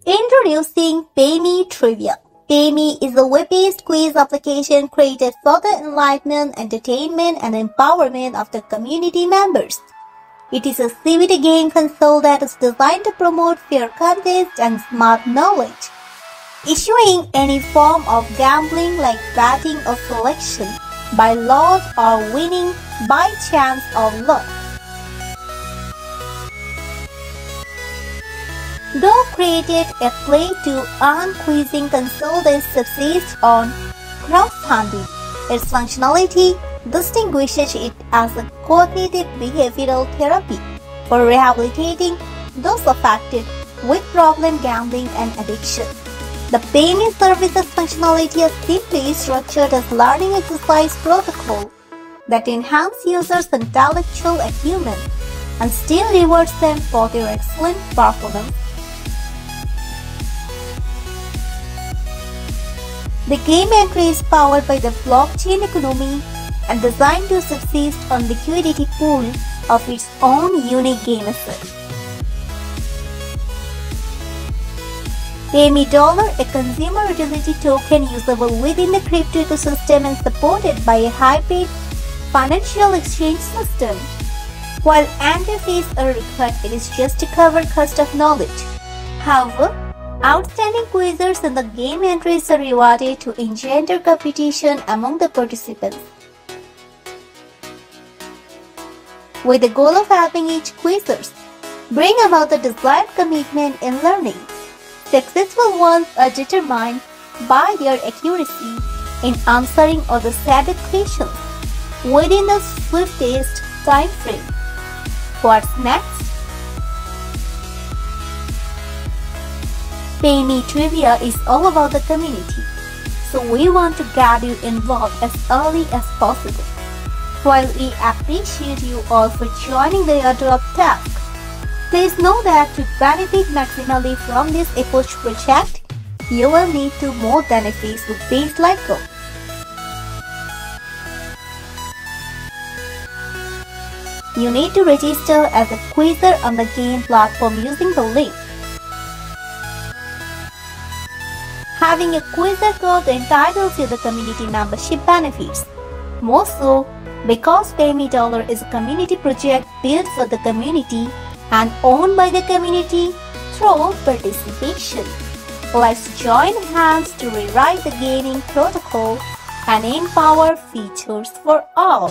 Introducing PayMe Trivia. PayMe is a web-based quiz application created for the enlightenment, entertainment, and empowerment of the community members. It is a CVT game console that is designed to promote fair contest and smart knowledge, issuing any form of gambling like betting or selection by lot or winning by chance or luck. Though created a play-to-earn quizzing console that subsists on crowdfunding, its functionality distinguishes it as a cognitive behavioral therapy for rehabilitating those affected with problem gambling and addiction. The PayMe services functionality is simply structured as learning exercise protocol that enhance users' intellectual acumen and still rewards them for their excellent performance. The game entry is powered by the blockchain economy and designed to subsist on liquidity pool of its own unique game asset. PayMe Dollar, a consumer utility token usable within the crypto ecosystem and supported by a hybrid financial exchange system. While entry fees are required, it is just to cover cost of knowledge. However, outstanding quizzers in the game entries are rewarded to engender competition among the participants, with the goal of helping each quizzers bring about the desired commitment in learning. Successful ones are determined by their accuracy in answering all the set questions within the swiftest time frame. What's next? PayMe Trivia is all about the community, so we want to get you involved as early as possible. While we appreciate you all for joining the airdrop task, please know that to benefit maximally from this approach project, you will need to more than a Facebook page like Go. You need to register as a quizzer on the game platform using the link. Having a quizzer code entitles you the community membership benefits. More so, because PayMe Dollar is a community project built for the community and owned by the community through participation. Let's join hands to rewrite the gaming protocol and empower features for all.